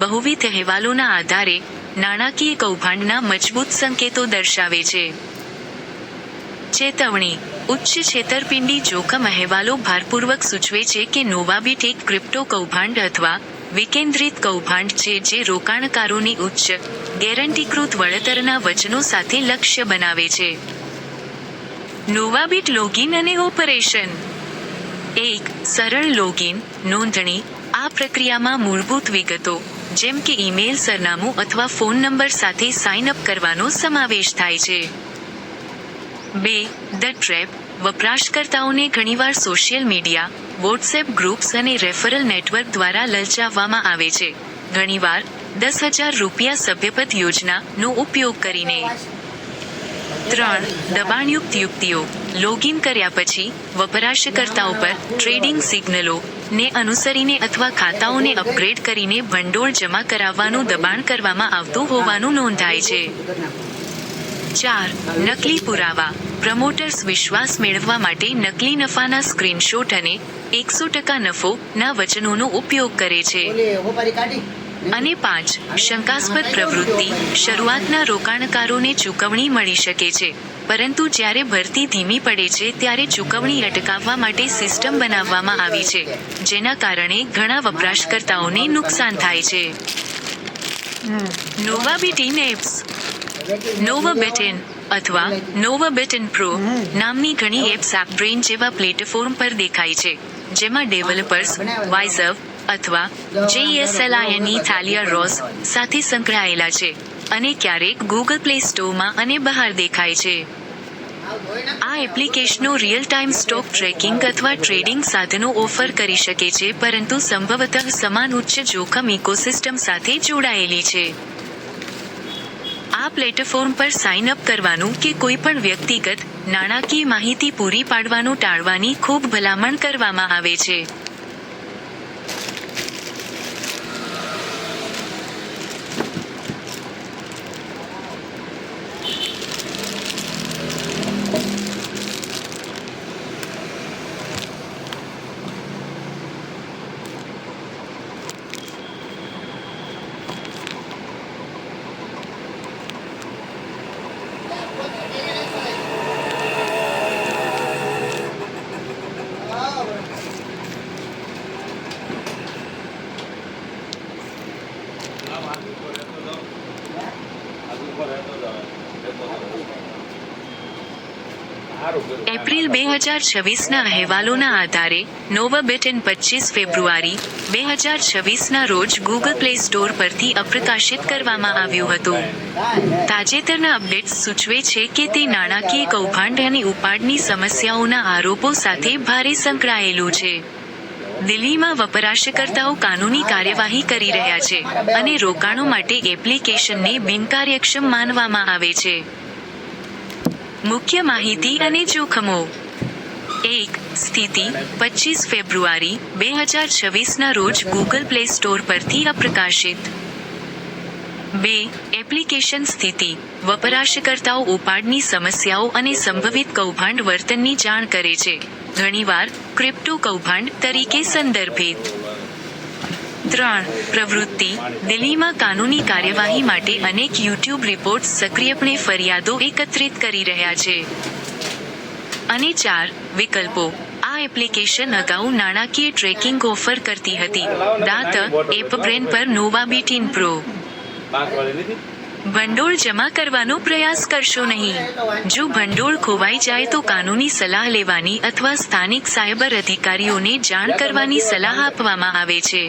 બહુવિધ અહેવાલોના આધારે નાણાકીય કૌભાંડના મજબૂત સંકેતો દર્શાવે છે. ચેતવણી: ઉચ્ચ છેતરપિંડી જોખમ અહેવાલો ભારપૂર્વક સૂચવે છે કે નોવાબીટ એક ક્રિપ્ટો કૌભાંડ અથવા વિકેન્દ્રિત કૌભાંડ છે જે રોકાણકારોની ઉચ્ચ, ગેરંટીકૃત વળતરના વચનો સાથે લક્ષ્ય બનાવે છે. નોવાબીટ લોગિન અને ઓપરેશન. 1. સરળ લોગિન, નોંધણી. આ પ્રક્રિયામાં મૂળભૂત વિગતો, જેમ કે ઈમેલ સરનામું અથવા ફોન નંબર સાથે સાઇન અપ કરવાનો સમાવેશ થાય છે. 2. The trap. વપરાશકર્તાઓને ઘણીવાર સોશિયલ મીડિયા, વોટ્સએપ ગ્રુપ્સ અને રેફરલ નેટવર્ક દ્વારા લલચાવવામાં આવે છે, ઘણીવાર ₹10,000 સભ્યપદ યોજના નો ઉપયોગ કરીને. 3. દબાણયુક્ત યુક્તિઓ. લોગિન કર્યા પછી, વપરાશકર્તાઓ પર ટ્રેડિંગ સિગ્નલો ને અનુસરીને અથવા ખાતાઓને અપગ્રેડ કરીને ભંડોળ જમા કરાવવાનું દબાણ કરવામાં આવતું હોવાનું નોંધાય છે. 4. નકલી પુરાવા. પ્રમોટર્સ વિશ્વાસ મેળવવા માટે નકલી નફાના સ્ક્રીનશોટ અને 100% નફો ના વચનોનો ઉપયોગ કરે છે. અને 5. શંકાસ્પદ પ્રવૃત્તિ. શરૂઆતના રોકાણકારોને ચૂકવણી મળી શકે છે, પરંતુ જ્યારે ભરતી ધીમી પડે છે ત્યારે ચૂકવણી અટકાવવા માટે સિસ્ટમ બનાવવામાં આવી છે, જેના કારણે ઘણા વપરાશકર્તાઓને નુકસાન થાય છે. નોવાબીટ એપ્સ. નોવાબીટ અથવા નોવાબીટ પ્રો નામની ઘણી એપ્સ એપબ્રેઇન જેવા પ્લેટફોર્મ પર દેખાય છે, જેમાં ડેવલપર્સ વાઇઝવ અથવા JSLINE થાલિયા રોસ સાથે સંકળાયેલા છે અને ક્યારેક ગૂગલ પ્લે સ્ટોરમાં અને બહાર દેખાય છે. આ એપ્લિકેશનો રિયલ ટાઈમ સ્ટોક ટ્રેકિંગ અથવા ટ્રેડિંગ સાધનો ઓફર કરી શકે છે, પરંતુ સંભવતઃ સમાન ઉચ્ચ જોખમ ઇકોસિસ્ટમ સાથે જોડાયેલી છે. આ પ્લેટફોર્મ પર સાઇન અપ કરવાનું કે કોઈપણ વ્યક્તિગત નાણાકીય માહિતી પૂરી પાડવાનું ટાળવાની ખૂબ ભલામણ કરવામાં આવે છે. એપ્રિલ 2026ના અહેવાલોના આધારે, નોવાબીટ 25 ફેબ્રુઆરી 2026ના રોજ ગૂગલ પ્લે સ્ટોર પરથી અપ્રકાશિત કરવામાં આવ્યું હતું. તાજેતરના અપડેટ્સ સૂચવે છે કે તે નાણાકીય કૌભાંડ અને ઉપાડની સમસ્યાઓના આરોપો સાથે ભારે સંકળાયેલું છે. દિલ્હીમાં વપરાશકર્તાઓ કાનૂની કાર્યવાહી કરી રહ્યા છે, અને રોકાણો માટે એપ્લિકેશનને બિનકાર્યક્ષમ માનવામાં આવે છે. મુખ્ય માહિતી અને જોખમો. 1. સ્થિતિ: 25 ફેબ્રુઆરી 2026ના રોજ ગૂગલ પ્લે સ્ટોર પરથી અપ્રકાશિત. 2. એપ્લિકેશન સ્થિતિ: વપરાશકર્તાઓ ઉપાડની સમસ્યાઓ અને સંભવિત કૌભાંડ વર્તનની જાણ કરે છે, ઘણીવાર ક્રિપ્ટો કૌભાંડ તરીકે સંદર્ભિત. 3. પ્રવૃત્તિ: દિલ્હીમાં કાનૂની કાર્યવાહી માટે અનેક યુટ્યુબ રિપોર્ટ્સ સક્રિયપણે ફરિયાદો એકત્રિત કરી રહ્યા છે. અને 4. વિકલ્પો: આ એપ્લિકેશન અગાઉ નાણાકીય ટ્રેકિંગ ઓફર કરતી હતી, દાત એપબ્રેન પર નોવાબીટ પ્રો. ભંડોળ જમા કરવાનો પ્રયાસ કરશો નહીં. જો ભંડોળ ખોવાઈ જાય તો કાનૂની સલાહ લેવાની અથવા સ્થાનિક સાયબર અધિકારીઓને જાણ કરવાની સલાહ આપવામાં આવે છે.